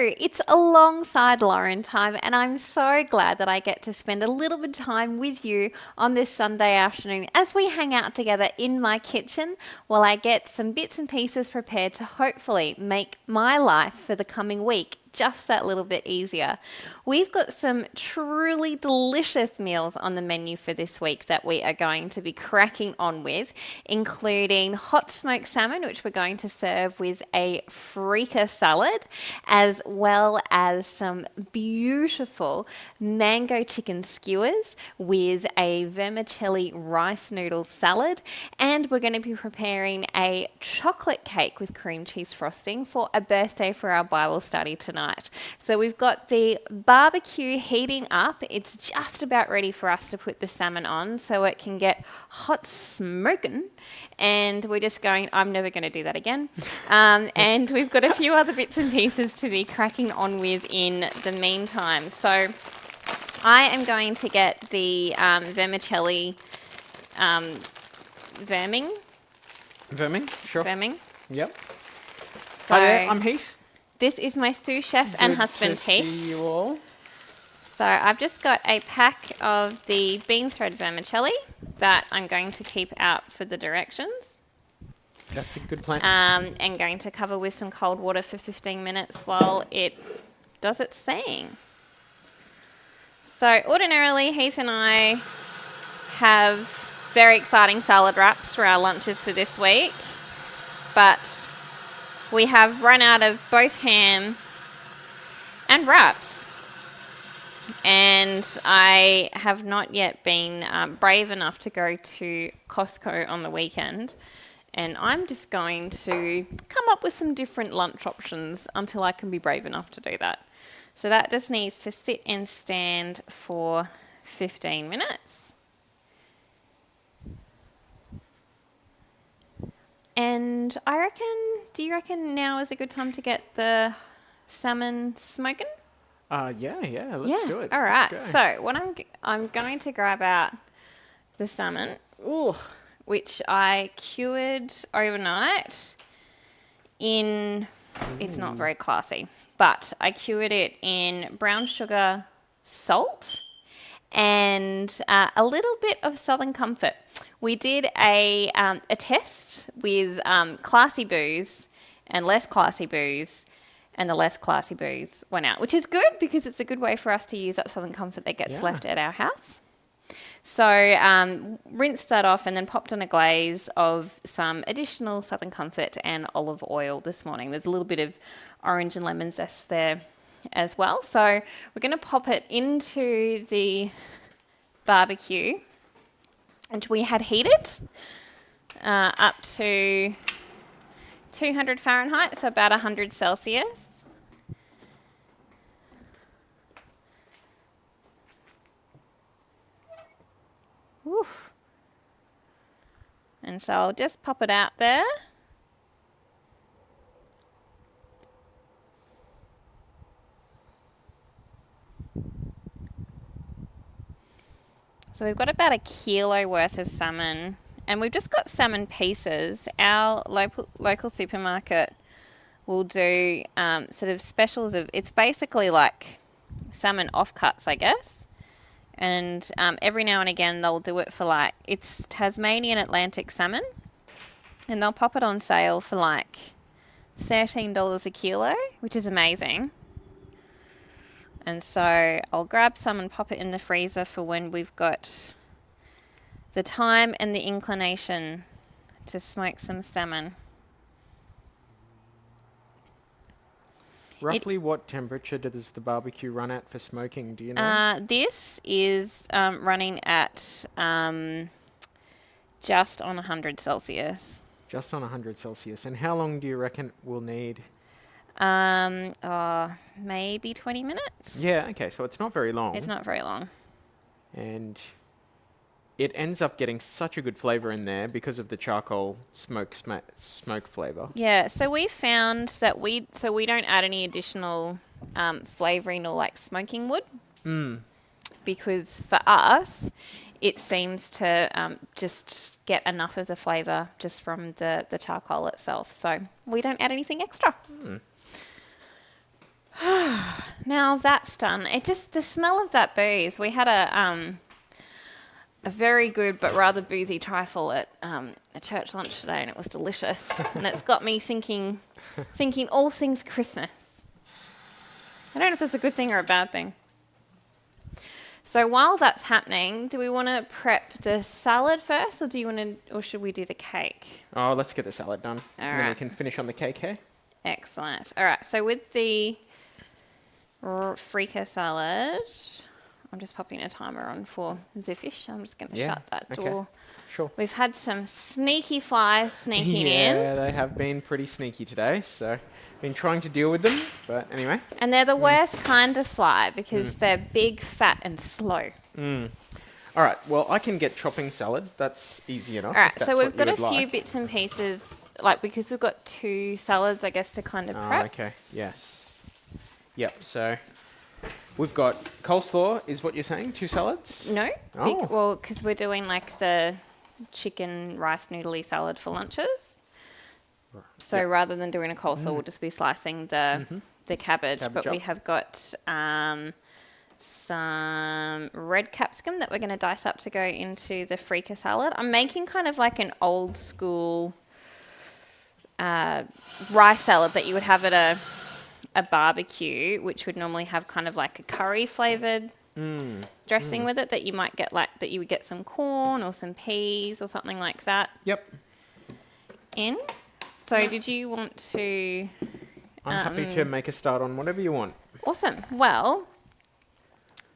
It's alongside Lauren time, and I'm so glad that I get to spend a little bit of time with you on this Sunday afternoon as we hang out together in my kitchen while I get some bits and pieces prepared to hopefully make my life for the coming week just that little bit easier. We've got some truly delicious meals on the menu for this week that we are going to be cracking on with, including hot smoked salmon, which we're going to serve with a Feekeh salad, as well as some beautiful mango chicken skewers with a vermicelli rice noodle salad. And we're going to be preparing a chocolate cake with cream cheese frosting for a birthday for our Bible study tonight. So we've got the barbecue heating up. It's just about ready for us to put the salmon on so it can get hot smoking. And we're just going, I'm never going to do that again. And we've got a few other bits and pieces to be cracking on with in the meantime. So I am going to get the vermicelli verming. Verming, sure. Verming. Yep. So Hi there, I'm Heath. This is my sous chef and husband, Good to Heath. see you all. So I've just got a pack of the bean thread vermicelli that I'm going to keep out for the directions. That's a good plan. And going to cover with some cold water for 15 minutes while it does its thing. So ordinarily, Heath and I have very exciting salad wraps for our lunches for this week, but we have run out of both ham and wraps. And I have not yet been brave enough to go to Costco on the weekend. And I'm just going to come up with some different lunch options until I can be brave enough to do that. So that just needs to sit and stand for 15 minutes. And do you reckon now is a good time to get the salmon smoking? Yeah, let's do it. All right. Let's go. So what I'm going to grab out the salmon, which I cured overnight in, it's not very classy, but I cured it in brown sugar, salt, and a little bit of Southern Comfort. We did a test with classy booze and less classy booze, and the less classy booze went out, which is good because it's a good way for us to use up Southern Comfort that gets left at our house. So rinsed that off and then popped on a glaze of some additional Southern Comfort and olive oil this morning. There's a little bit of orange and lemon zest there as well. So we're going to pop it into the barbecue, which we had heated up to 200 Fahrenheit, so about 100 Celsius. Oof. And so I'll just pop it out there. So we've got about 1 kilo worth of salmon, and we've just got salmon pieces. Our local supermarket will do sort of specials of, it's basically like salmon offcuts, I guess. And every now and again they'll do it for like, it's Tasmanian Atlantic salmon, and they'll pop it on sale for like $13 a kilo, which is amazing. And so I'll grab some and pop it in the freezer for when we've got the time and the inclination to smoke some salmon. Roughly what temperature does the barbecue run at for smoking? Do you know? This is running at just on 100 Celsius. Just on 100 Celsius. And how long do you reckon we'll need? Maybe 20 minutes. Yeah, okay, so it's not very long. It's not very long. And it ends up getting such a good flavour in there because of the charcoal smoke flavour. Yeah, so we found that we don't add any additional flavouring or like smoking wood. Because for us, it seems to just get enough of the flavour just from the charcoal itself. So we don't add anything extra. Now that's done. It just the smell of that booze. We had a very good but rather boozy trifle at a church lunch today, and it was delicious. And it's got me thinking all things Christmas. I don't know if that's a good thing or a bad thing. So while that's happening, do we want to prep the salad first, or or should we do the cake? Oh, let's get the salad done. All and then we right. can finish on the cake here. Excellent. All right. So with the Feekeh salad, I'm just popping a timer on for Ziffish. I'm just going to shut that door. Sure. We've had some sneaky flies sneaking Yeah, in. they have been pretty sneaky today, so been trying to deal with them, but anyway. And they're the worst kind of fly because they're big, fat, and slow. All right, well, I can get chopping salad. That's easy enough. All right, if that's so we've what got you a would few like. bits and pieces, because we've got 2 salads, I guess, to kind of prep. Okay, yes. Yep, so we've got coleslaw, is what you're saying? 2 salads? No? Oh. Because we're doing like the chicken rice noodly salad for lunches. So Yep. rather than doing a coleslaw, we'll just be slicing the cabbage. Cabbage But we up. have got some red capsicum that we're going to dice up to go into the Feekeh salad. I'm making kind of like an old school rice salad that you would have at a barbecue, which would normally have kind of like a curry flavored dressing with it, that you might get that you would get some corn or some peas or something like that Yep. in. So did you want to... I'm happy to make a start on whatever you want. Awesome. Well,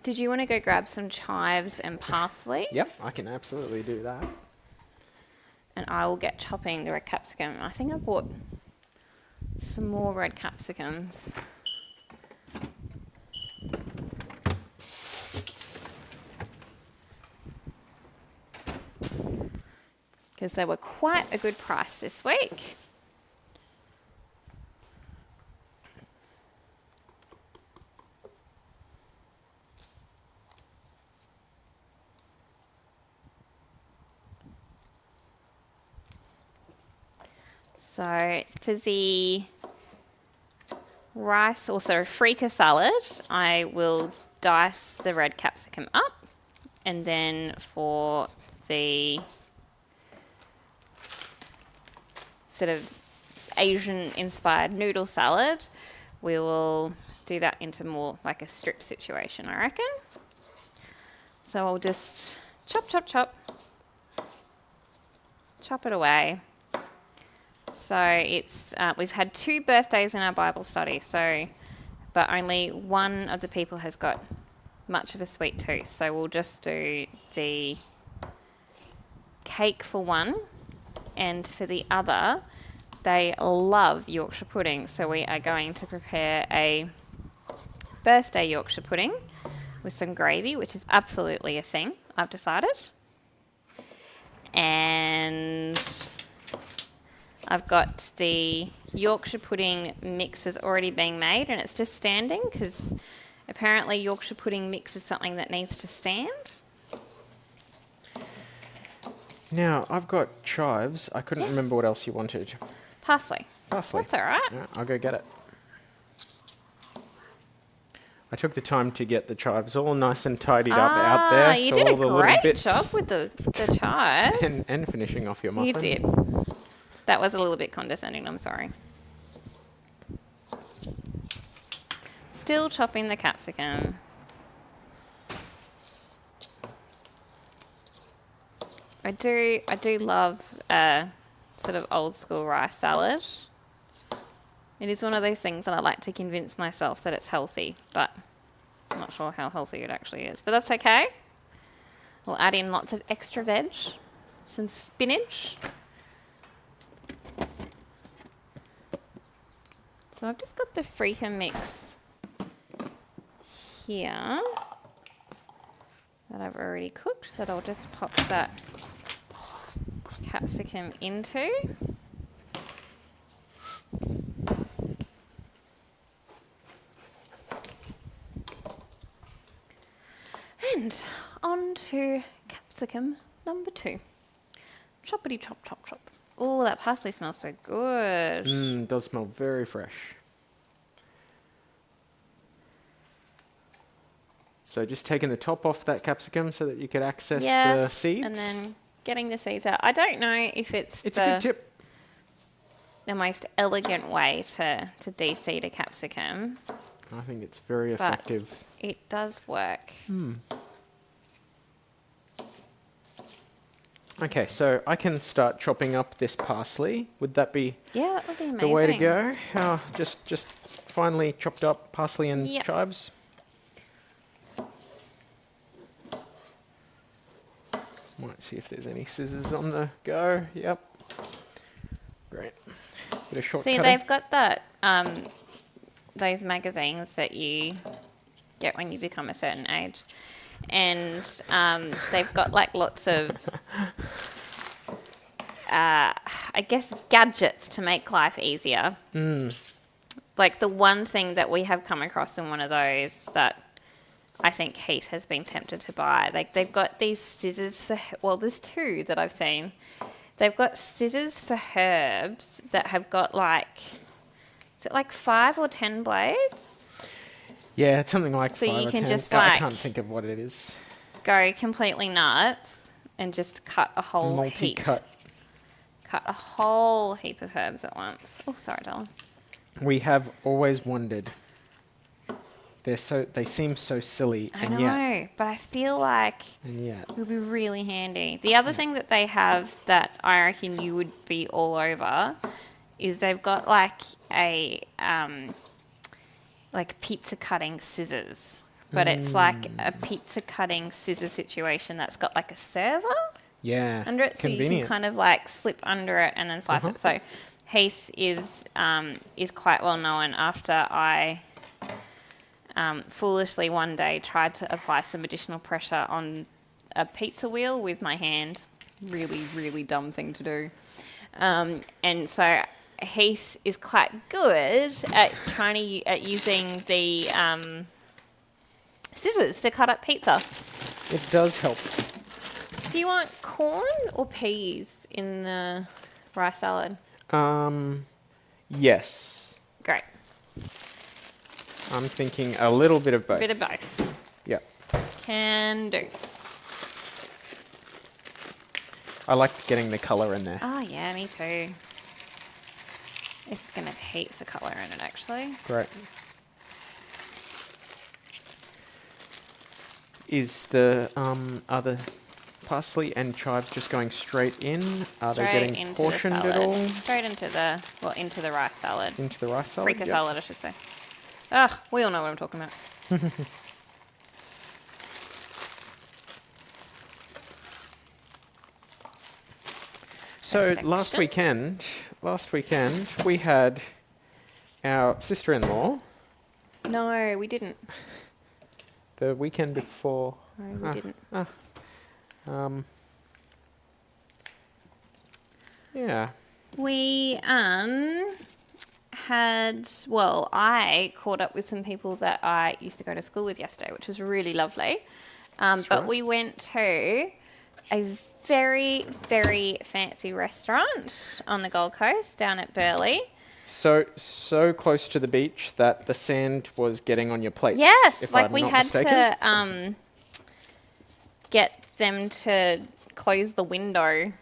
did you want to go grab some chives and parsley? Yep, I can absolutely do that. And I will get chopping the red capsicum. I think I bought some more red capsicums. Because they were quite a good price this week. So for the rice, also Feekeh salad, I will dice the red capsicum up. And then for the sort of Asian-inspired noodle salad, we will do that into more like a strip situation, I reckon. So I'll just chop, chop, chop. Chop it away. So it's we've had 2 birthdays in our Bible study, but only one of the people has got much of a sweet tooth. So we'll just do the cake for one, and for the other, they love Yorkshire pudding. So we are going to prepare a birthday Yorkshire pudding with some gravy, which is absolutely a thing, I've decided. And I've got the Yorkshire pudding mix is already being made, and it's just standing because apparently Yorkshire pudding mix is something that needs to stand. Now, I've got chives. I couldn't remember what else you wanted. Parsley. Parsley. That's all right. Yeah, I'll go get it. I took the time to get the chives all nice and tidied up out there. You so did all a the little great bits job with the chives. and finishing off your muffin. You did. That was a little bit condescending, I'm sorry. Still chopping the capsicum. I do love sort of old school rice salad. It is one of those things that I like to convince myself that it's healthy, but I'm not sure how healthy it actually is. But that's okay. We'll add in lots of extra veg, some spinach. So I've just got the Feekeh mix here that I've already cooked, that I'll just pop that capsicum into. And on to capsicum number 2. Choppity chop, chop, chop. Oh, that parsley smells so good. It does smell very fresh. So just taking the top off that capsicum so that you could access the Yes, seeds. and then getting the seeds out. I don't know if it's It's a good tip. the most elegant way to de-seed a capsicum, I think it's very but effective. it does work. Okay, so I can start chopping up this parsley. Would that be Yeah, that would be amazing. the way to go? Just finely chopped up parsley and Yep. chives. Might see if there's any scissors on the go. Yep. Great. Bit of shortcutting. See, they've got that those magazines that you get when you become a certain age, and they've got like lots of I guess gadgets to make life easier. Like the one thing that we have come across in one of those that I think Heath has been tempted to buy. Like they've got these scissors for, well, there's two that I've seen. They've got scissors for herbs that have got like, is it like 5 or 10 blades? Yeah, it's something like So 5 you or can 10. just, I like, can't think of what it is. Go completely nuts and just cut a whole heap. Multi-cut. Cut a whole heap of herbs at once. Oh, sorry, darling. We have always wondered. They seem so silly, I and know, but I feel like yet. it would be really handy. The other thing that they have that I reckon you would be all over is they've got like a like pizza cutting scissors, but it's like a pizza cutting scissor situation that's got like a server Yeah. under it, so you Convenient. can kind of like slip under it and then slice it. So Heath is quite well known after I foolishly one day tried to apply some additional pressure on a pizza wheel with my hand. Really, really dumb thing to do. And so Heath is quite good at using the scissors to cut up pizza. It does help. Do you want corn or peas in the rice salad? Yes. Great. I'm thinking a little bit of both. Bit of both. Yeah. Can do. I like getting the colour in there. Oh, yeah, me too. It's going to have heaps of colour in it, actually. Great. Is the other parsley and chives just going straight in? Are they Straight getting into portioned the at salad. all? Straight into the rice salad. Into the rice salad? Feekeh salad, I should say. Ugh, we all know what I'm talking about. So Perfection. last weekend we had our sister-in-law. No, we didn't. The weekend before. No, we didn't. Yeah. We I caught up with some people that I used to go to school with yesterday, which was really lovely. But right. we went to a very, very fancy restaurant on the Gold Coast down at Burleigh. So close to the beach that the sand was getting on your plates. Yes, if like I'm we not had mistaken. to get them to close the window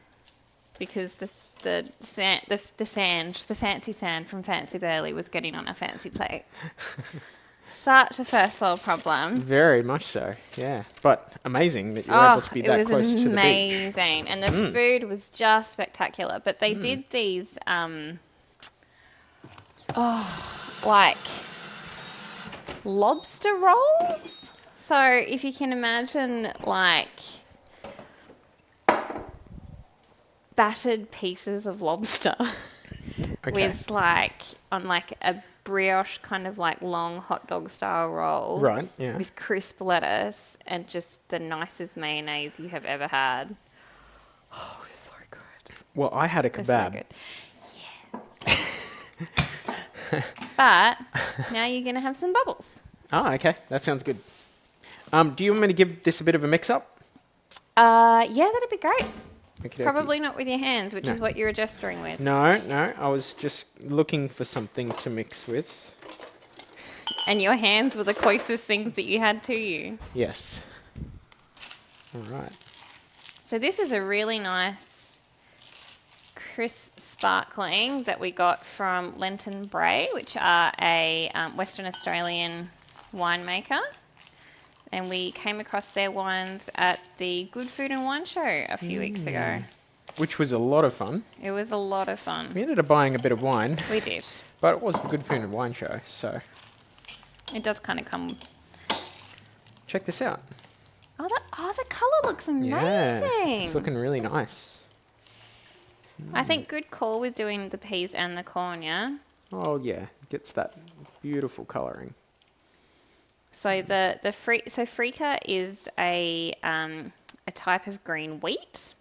because the fancy sand from Fancy Burleigh was getting on our fancy plates. Such a first world problem. Very much so, yeah. But amazing that you were able to be that close to the beach. It was amazing. And the food was just spectacular. But they did these, like lobster rolls. So if you can imagine like battered pieces of lobster with like on like a brioche kind of like long hot dog style roll. Right, yeah. With crisp lettuce and just the nicest mayonnaise you have ever had. Oh, it was so good. Well, I had a It was so kebab. good. Yeah. But now you're going to have some bubbles. Oh, okay. That sounds good. Do you want me to give this a bit of a mix-up? Yeah, that'd be great. Okey-dokey. Probably not with your hands, which No. is what you were gesturing with. No. I was just looking for something to mix with. And your hands were the closest things that you had to you. Yes. All right. So this is a really nice crisp sparkling that we got from Lenton Bray, which are a Western Australian winemaker. And we came across their wines at the Good Food and Wine Show a few weeks ago. Which was a lot of fun. It was a lot of fun. We ended up buying a bit of wine, We did. but it was the Good Food and Wine Show, so It does kind of come... check this out. Oh, the colour looks amazing. Yeah, it's looking really nice. I think good call with doing the peas and the corn, yeah? Oh yeah, gets that beautiful colouring. So Feekeh is a type of green wheat.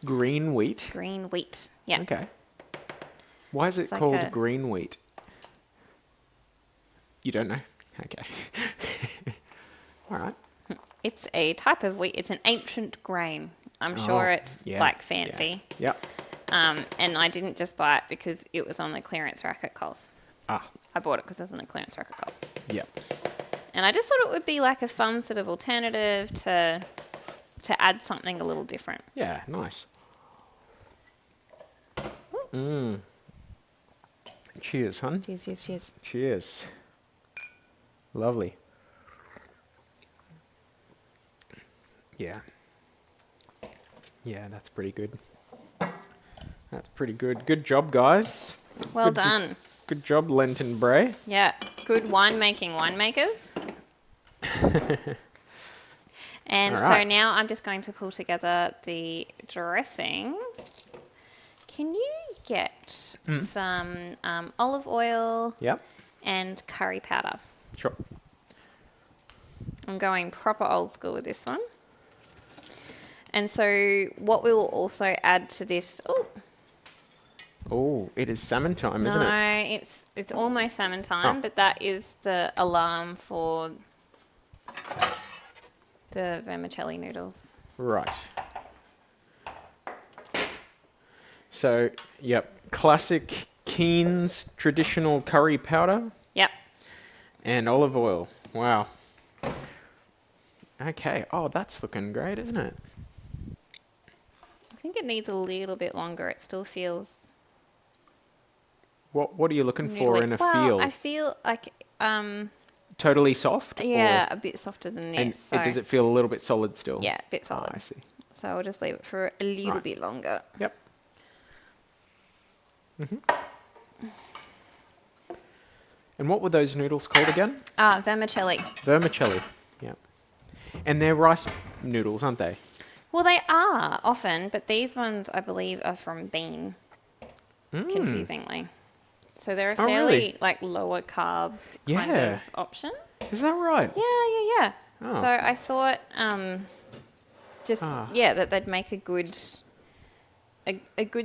Green wheat? Green wheat, yeah. Okay. Why is it It's like called a- green wheat? You don't know? Okay. All right. It's a type of wheat. It's an ancient grain. I'm sure it's yeah, like fancy. Yeah. And I didn't just buy it because it was on the clearance rack at Coles. Ah, I bought it because it was on the clearance rack at Coles. yep. And I just thought it would be like a fun sort of alternative to add something a little different. Yeah, nice. Cheers, hun. Cheers, cheers, cheers. Cheers. Lovely. Yeah. Yeah, that's pretty good. That's pretty good. Good job, guys. Well Good done. Good job, Lenton Bray. Yeah, good winemaking winemakers. And All so right. now I'm just going to pull together the dressing. Can you get some olive oil Yep. and curry powder? Sure. I'm going proper old school with this one. And so what we will also add to this... Oh, it is salmon time, isn't it? No, it's almost salmon time, Oh. but that is the alarm for the vermicelli noodles. Right. So, yep, classic Keen's traditional curry powder Yep. and olive oil. Wow. Okay. Oh, that's looking great, isn't it? I think it needs a little bit longer. It still feels... What are you looking for in a feel? I feel like, Totally soft? yeah, a bit softer than this. And So, does it feel a little bit solid still? yeah, a bit Oh, solid. I see. So I'll just leave it for a little Right. bit longer. Yep. And what were those noodles called again? Vermicelli. Vermicelli. Yep. And they're rice noodles, aren't they? Well, they are often, but these ones, I believe, are from bean, confusingly. So they're a Oh, fairly, really? like, lower carb kind Yeah. of option. Is that right? Yeah. Oh. So I thought, that they'd make a good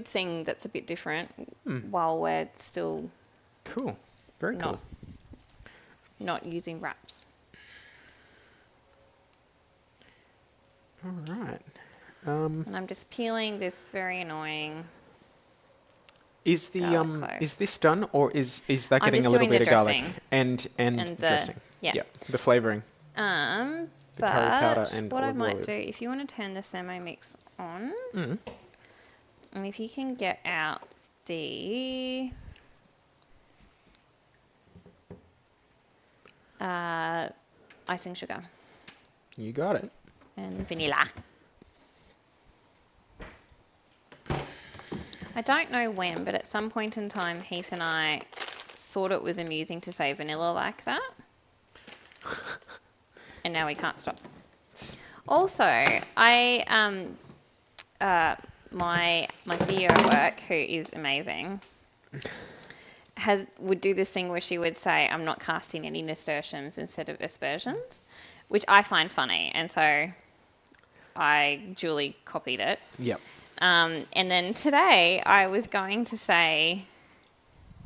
thing that's a bit different while we're still Cool. Very not cool. not using wraps. All right. And I'm just peeling this very annoying. Is the Garlic clove. is this done, or is that I'm getting just a little doing bit the of garlic dressing. and And the the- dressing? yeah. Yep. The flavoring. The curry powder and what I olive might oil. do, if you want to turn the Thermomix on, Mm. and if you can get out the icing sugar You got it. and vanilla. I don't know when, but at some point in time, Heath and I thought it was amusing to say vanilla like that. And now we can't stop. Also, my CEO at work, who is amazing, would do this thing where she would say, "I'm not casting any nasturtiums instead of aspersions," which I find funny, and so I duly copied it. Yep. And then today I was going to say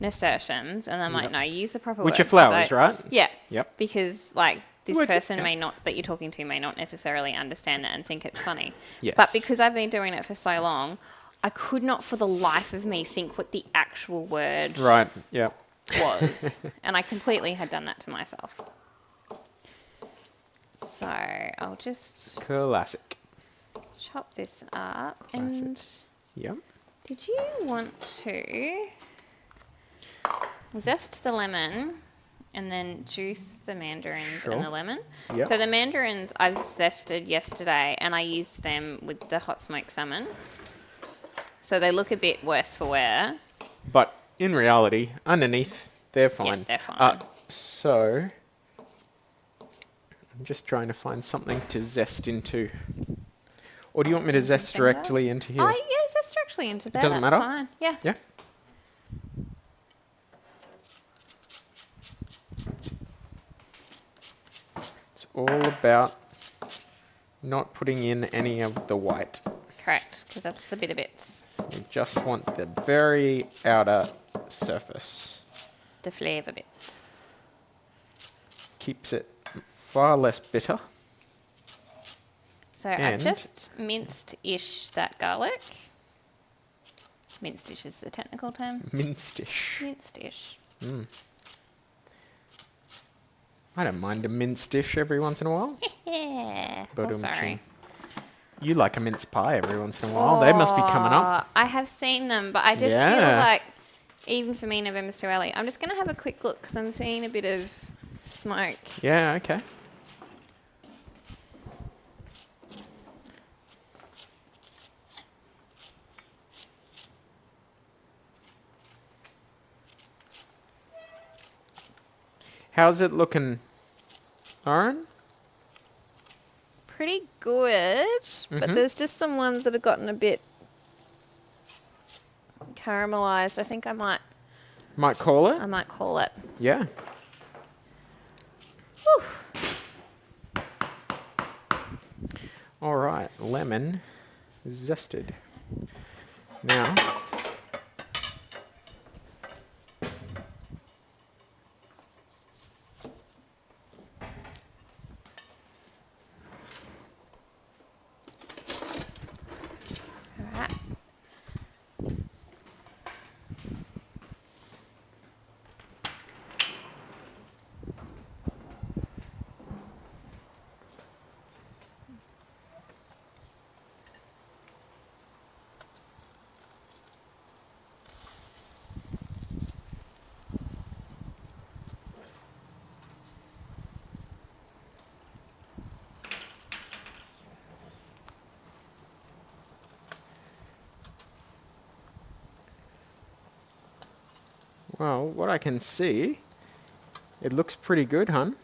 nasturtiums, and I'm like, Yep. no, use the proper Which word. are flowers, So- right? Yeah. Yep. Because like this Which- person yeah. may not, that you're talking to may not necessarily understand it and think it's funny. Yes. But because I've been doing it for so long, I could not for the life of me think what the actual word Right. Yep. was. And I completely had done that to myself. So I'll just Classic. chop this up. Classic. And Yep. did you want to zest the lemon and then juice the mandarins Sure. and the lemon? Yep. So the mandarins I zested yesterday and I used them with the hot smoked salmon. So they look a bit worse for wear. But in reality, underneath, they're fine. Yeah, they're fine. So, I'm just trying to find something to zest into. Or do you want me to zest directly into here? Oh, yeah, zest directly into there. doesn't That's matter? fine. Yeah. Yeah. It's all about not putting in any of the white. Correct, because that's the bitter bits. We just want the very outer surface. The flavour bits. Keeps it far less bitter. So I've just minced-ish that garlic. Minced-ish is the technical term. Minced-ish. Minced-ish. I don't mind a minced dish every once in a while. Yeah. But Oh, sorry. You like a mince pie every once in a while. They must be coming up. I have seen them, but I just feel like, even for me, November's too early. I'm just going to have a quick look because I'm seeing a bit of smoke. Yeah, okay. How's it looking, Lauren? Pretty good, but there's just some ones that have gotten a bit caramelized. I think I might Call it? call it. Yeah. Whew. All right, lemon zested. Now, All right. well, what I can see, it looks pretty good, hun.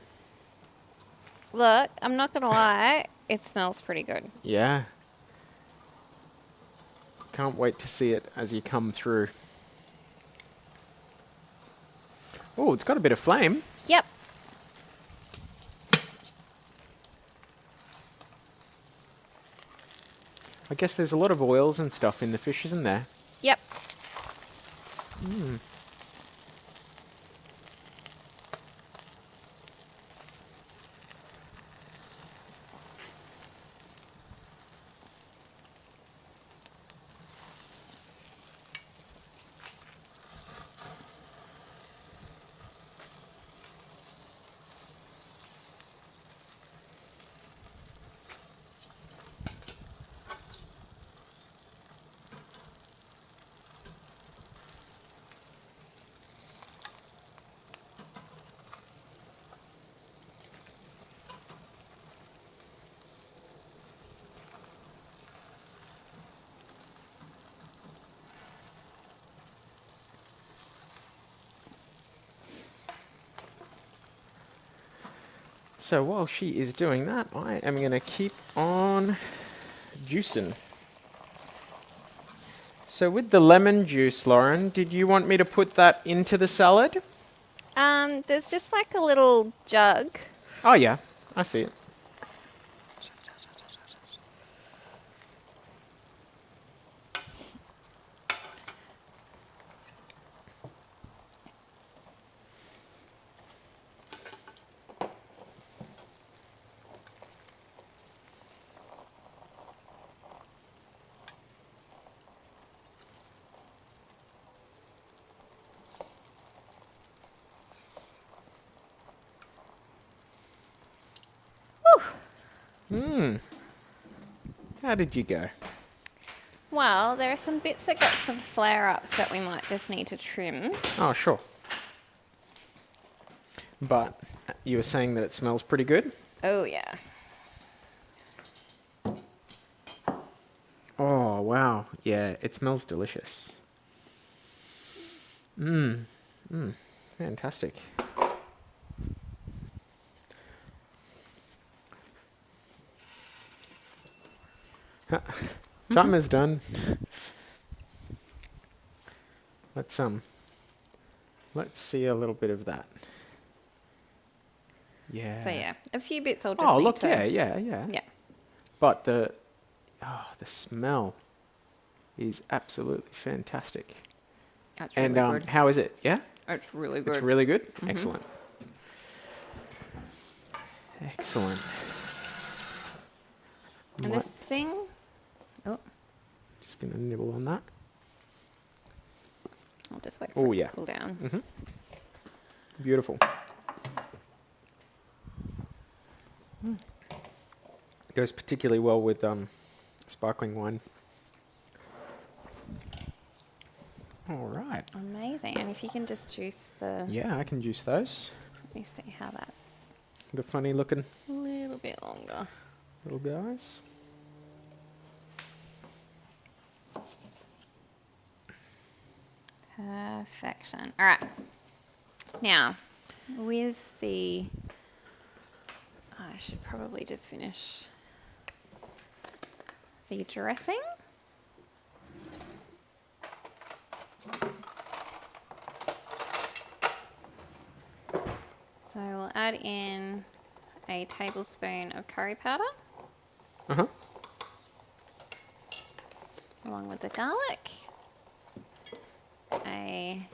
Look, I'm not going to lie, it smells pretty good. Yeah. Can't wait to see it as you come through. Oh, it's got a bit of flame. Yep. I guess there's a lot of oils and stuff in the fish, isn't there? Yep. So while she is doing that, I am going to keep on juicing. So with the lemon juice, Lauren, did you want me to put that into the salad? There's just like a little jug. Oh yeah, I see it. How did you go? Well, there are some bits that got some flare-ups that we might just need to trim. Oh, sure. But you were saying that it smells pretty good? Oh, yeah. Oh, wow. Yeah, it smells delicious. Fantastic. Time is done. Let's see a little bit of that. Yeah. So, yeah, a few bits I'll just Oh, need look, to... yeah. Yeah. But the smell is absolutely fantastic. That's really And good. how is it? Yeah? It's really good. It's really good? Excellent. Excellent. And this thing... Oh, Just going to nibble on that. I'll just wait Oh, for it yeah. to cool down. Beautiful. Goes particularly well with sparkling wine. All right. Amazing. And if you can just juice the... Yeah, I can juice those. Let me see how that... The funny looking A little bit longer. little guys. Perfection. All right. Now, with the... I should probably just finish the dressing. So we'll add in a tablespoon of curry powder Uh-huh. along with the garlic. A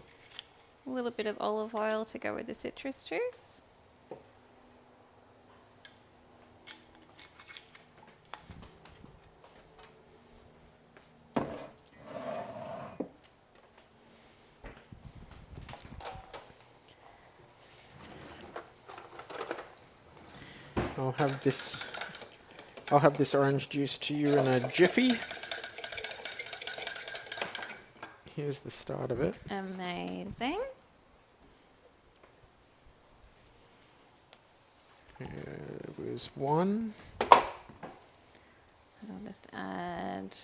little bit of olive oil to go with the citrus juice. I'll have this orange juice to you in a jiffy. Here's the start of it. Amazing. There was one. And I'll just add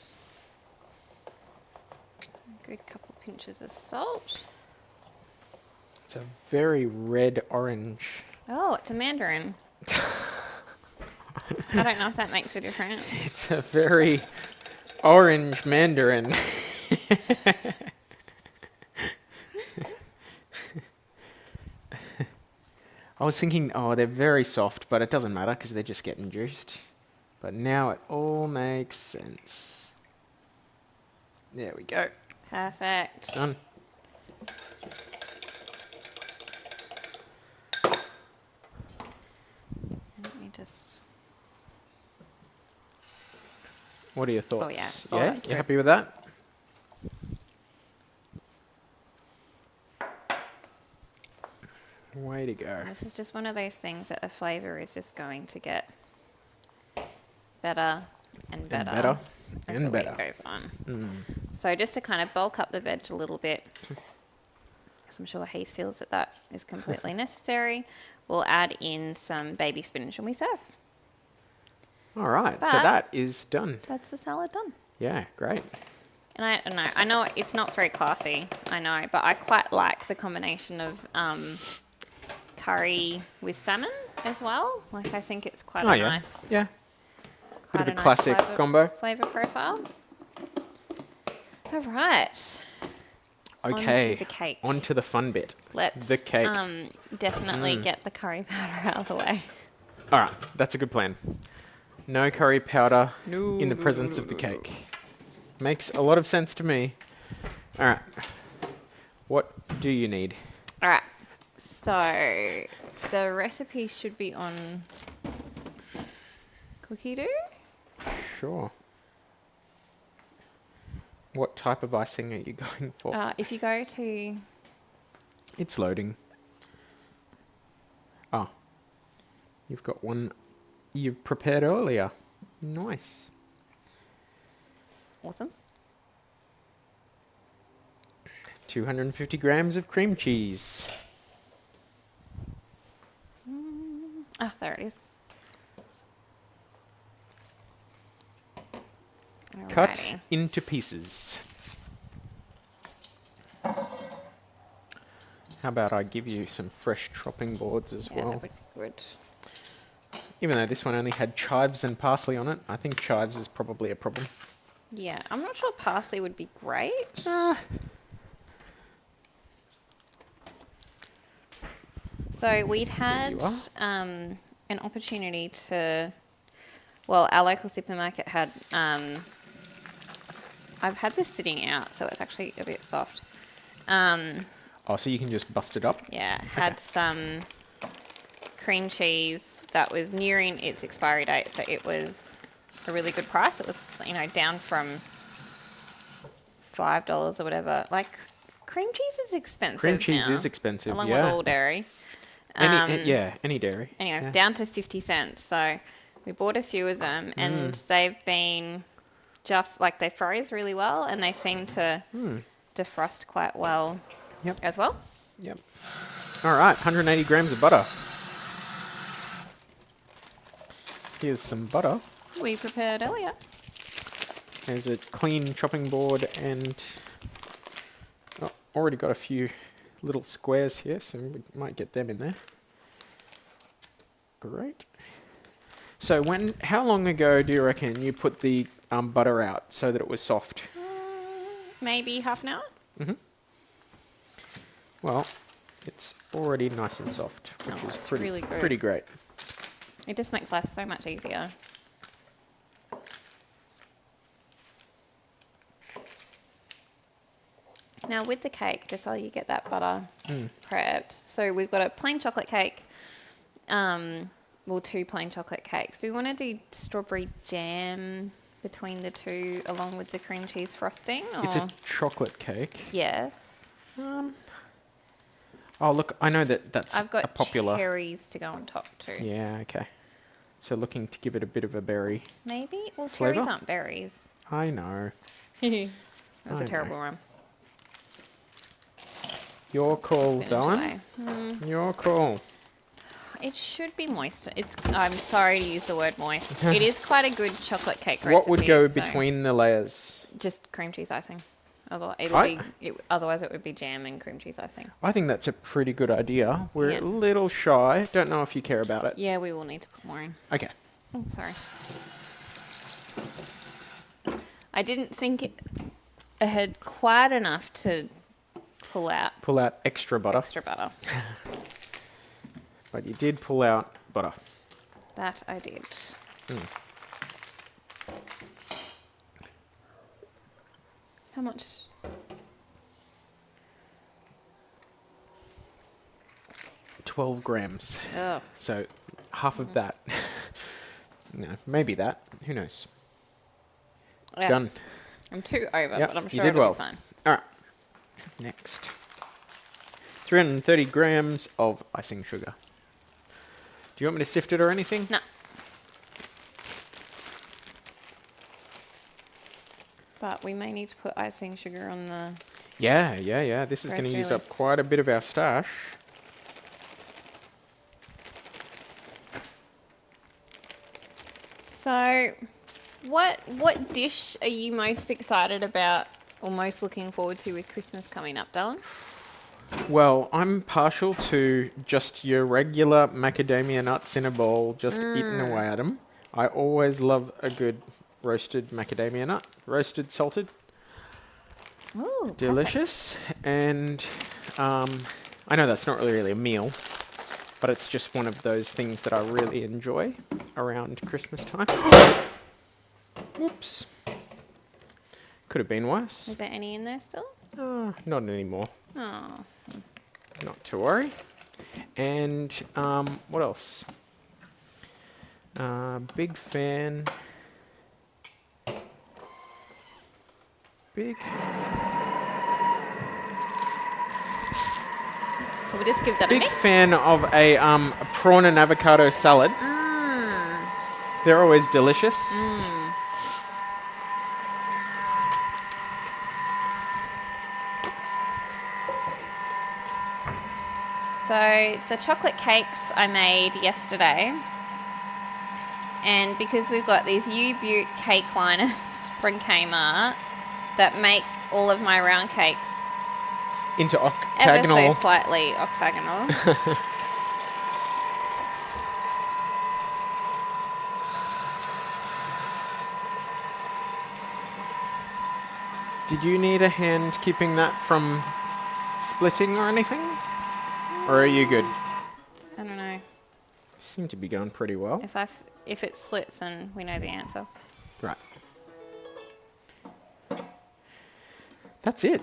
a good couple pinches of salt. It's a very red orange. Oh, it's a mandarin. I don't know if that makes a difference. It's a very orange mandarin. I was thinking, oh, they're very soft, but it doesn't matter because they're just getting juiced. But now it all makes sense. There we go. Perfect. Done. Let me just... What are your thoughts? Oh, yeah. Oh, Yeah? that's You good. happy with that? Way to go. This is just one of those things that the flavour is just going to get better and better. And better. as And the better. week goes on. So just to kind of bulk up the veg a little bit, because I'm sure Heath feels that that is completely necessary, we'll add in some baby spinach when we serve. All right. So But- that is done. That's the salad done. Yeah, great. And I know it's not very classy, I know, but I quite like the combination of curry with salmon as well. Like I think it's quite Oh, a yeah. nice, Yeah. Bit quite of a nice classic combo. flavor profile. All right. Okay. Onto the cake. On to the fun bit. Let's The cake. definitely get the curry powder out of the way. All right. That's a good plan. No curry powder in the presence of the cake. Makes a lot of sense to me. All right. What do you need? All right. So the recipe should be on Cookie Dough. Sure. What type of icing are you going for? If you go to It's loading. Oh. You've got one you've prepared earlier. Nice. Awesome. 250 grams of cream cheese. Ah, there it is. Cut Alrighty. into pieces. How about I give you some fresh chopping boards as Yeah, well? that would be good. Even though this one only had chives and parsley on it, I think chives is probably a problem. Yeah, I'm not sure parsley would be great. So we'd had you an opportunity to, well, our local supermarket had, I've had this sitting out, so it's actually a bit soft. Oh, so you can just bust it up? Yeah, had some cream cheese that was nearing its expiry date, so it was a really good price. It was, down from $5 or whatever. Like, cream cheese is expensive. Cream cheese now, is expensive, along yeah. with all dairy. Any dairy. Anyway, Yeah. down to 50 cents. So we bought a few of them, and they've been just like, they froze really well, and they seem to defrost quite well as well. Yep. All right, 180 grams of butter. Here's some butter. We prepared earlier. There's a clean chopping board and already got a few little squares here, so we might get them in there. Great. So how long ago do you reckon you put the butter out so that it was soft? Maybe half an hour. Well, it's already nice and soft, which is it's really good. pretty great. It just makes life so much easier. Now with the cake, just while you get that butter prepped, so we've got a plain chocolate cake, two plain chocolate cakes. Do we want to do strawberry jam between the two along with the cream cheese frosting? Or? It's a chocolate cake. Yes. Oh, look, I know that's I've got a popular... cherries to go on top too. Yeah, okay. So looking to give it a bit of a berry. Maybe? Well, flavour? cherries aren't berries. I know. That was I a terrible know. one. Your call, Spin it darling. away. Your call. It should be moist. I'm sorry to use the word moist. It is quite a good chocolate cake recipe. What would go so between the layers? just cream cheese icing. Otherwise, otherwise, it would be jam and cream cheese icing. I think that's a pretty good idea. We're Yeah. a little shy. Don't know if you care about it. Yeah, we will need to put more in. Okay. Oh, sorry. I didn't think ahead quite enough to pull out Pull out extra butter. extra butter. But you did pull out butter. That I did. How much? $12 grams. Oh, So half of that. No, maybe that. Who knows? yeah. Done. I'm too over, Yep, but I'm you sure did it'll well. be fine. All right. Next. 330 grams of icing sugar. Do you want me to sift it or anything? No. But we may need to put icing sugar on the... Yeah. This is going to Grocery use up list. quite a bit of our stash. So, what dish are you most excited about or most looking forward to with Christmas coming up, Dylan? Well, I'm partial to just your regular macadamia nuts in a bowl, just eating away at them. I always love a good roasted macadamia nut, roasted, salted, Ooh, delicious. And I know that's not really a meal, but it's just one of those things that I really enjoy around Christmas time. Whoops. Could have been worse. Is there any in there still? Not anymore. Oh, Not to worry. And what else? Big fan. Big. so we'll just give that a Big mix. fan of a prawn and avocado salad. They're always delicious. So the chocolate cakes I made yesterday, and because we've got these U-Butte cake liners from Kmart that make all of my round cakes Into ever octagonal. so slightly octagonal. Did you need a hand keeping that from splitting or anything? Or are you good? I don't know. Seem to be going pretty well. If it splits, then we know the answer. Right. That's it.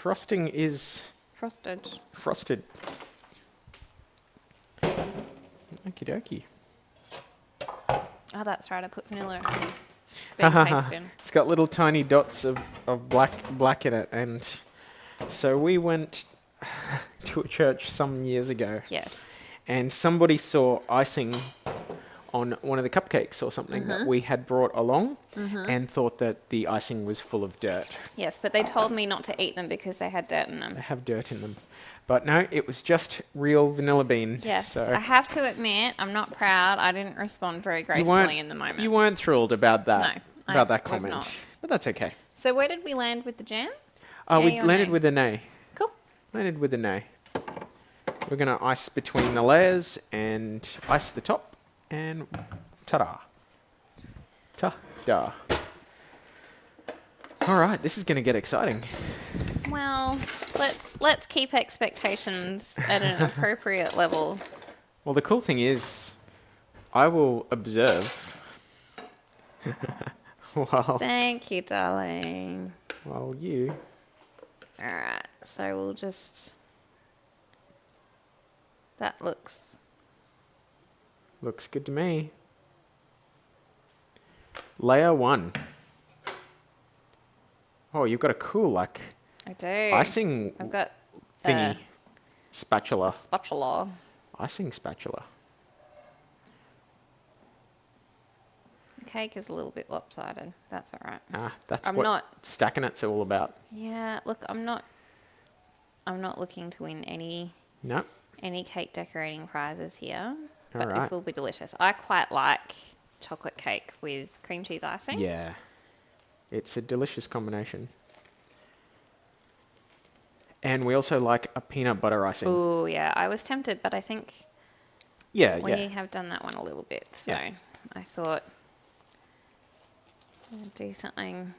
Frosting is Frosted. frosted. Okie dokie. Oh, that's right. I put vanilla bean paste in. It's got little tiny dots of black in it, and so we went to a church some years ago, Yes. and somebody saw icing on one of the cupcakes or something that we had brought along, and thought that the icing was full of dirt. Yes, but they told me not to eat them because they had dirt in them. They have dirt in them. But no, it was just real vanilla bean. Yes, So I have to admit, I'm not proud. I didn't respond very gracefully in the moment. You weren't thrilled about that. No, about that was comment. not. But that's okay. So where did we land with the jam? We Yay or landed nay? with a nay. Cool. Landed with a nay. We're going to ice between the layers and ice the top, and ta-da. Ta-da. All right, this is going to get exciting. Well, let's keep expectations at an appropriate level. Well, the cool thing is, I will observe Thank you, darling. while you... All right, so we'll just... That looks... Looks good to me. Layer 1. Oh, you've got a cool, like, I do. icing I've got thingy. Spatula. spatula. Icing spatula. The cake is a little bit lopsided. That's all right. That's I'm what not- stacking it's all about. Yeah, look, I'm not looking to win any No. cake decorating prizes here, All but right. this will be delicious. I quite like chocolate cake with cream cheese icing. Yeah. It's a delicious combination. And we also like a peanut butter icing. Oh, yeah. I was tempted, but I think Yeah, we yeah. have done that one a little bit. So Yeah. I thought we'll do something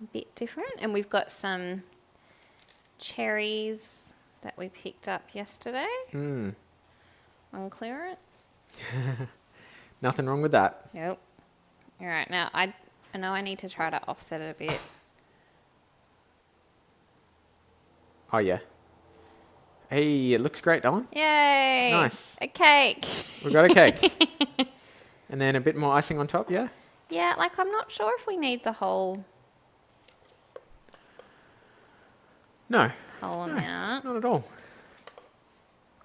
a bit different. And we've got some cherries that we picked up yesterday Mm. on clearance. Nothing wrong with that. Yep. All right. Now, I know I need to try to offset it a bit. Oh, yeah. Hey, it looks great, Dylan. Yay! Nice. A cake. We've got a cake. And then a bit more icing on top, yeah? Yeah, like I'm not sure if we need the whole No, amount. not at all.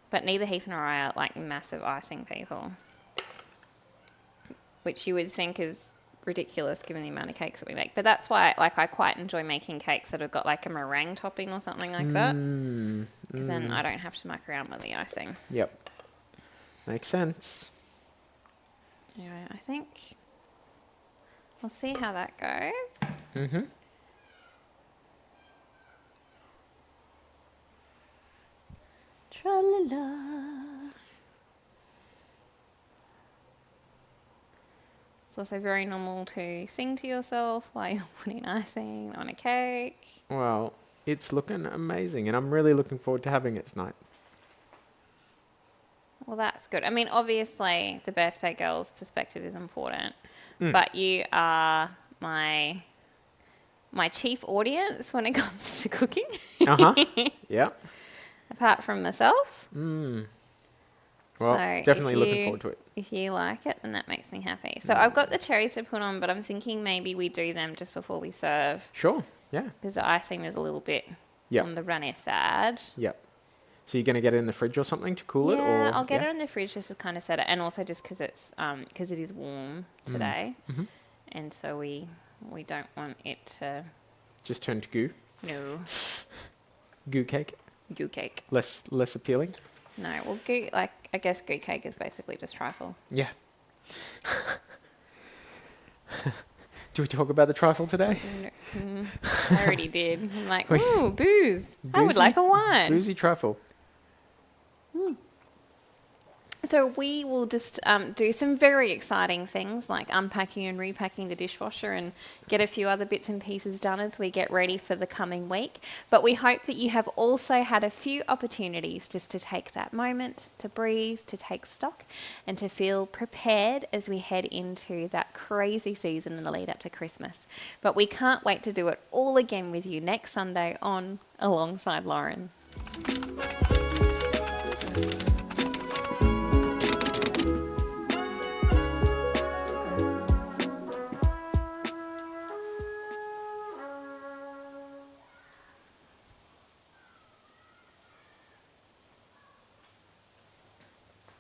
But neither Heath nor I are like massive icing people. Which you would think is ridiculous given the amount of cakes that we make. But that's why like I quite enjoy making cakes that have got like a meringue topping or something like that. Because then I don't have to muck around with the icing. Yep. Makes sense. Anyway, I think we'll see how that goes. Mm-hmm. Tra-la-la. It's also very normal to sing to yourself while you're putting icing on a cake. Well, it's looking amazing, and I'm really looking forward to having it tonight. Well, that's good. I mean, obviously, the birthday girl's perspective is important, but you are my chief audience when it comes to cooking, Uh-huh. Yeah. apart from myself. Well, So definitely if looking you- forward to it. If you like it, then that makes me happy. So I've got the cherries to put on, but I'm thinking maybe we do them just before we serve Sure. Yeah. because the icing is a little bit Yep. on the runny side. Yep. So you're going to get it in the fridge or something to cool it, Yeah, or I'll get it in the fridge just to kind of set it, and also just because it is warm today, and so we don't want it to just turn to goo? no Goo cake? goo cake. Less appealing? No, well, goo I guess goo cake is basically just trifle. Yeah. Do we talk about the trifle today? I already did. I'm like, ooh, booze. I would like a wine. Boozy trifle. So we will just do some very exciting things like unpacking and repacking the dishwasher and get a few other bits and pieces done as we get ready for the coming week. But we hope that you have also had a few opportunities just to take that moment to breathe, to take stock, and to feel prepared as we head into that crazy season in the lead up to Christmas. But we can't wait to do it all again with you next Sunday on Alongside Lauren.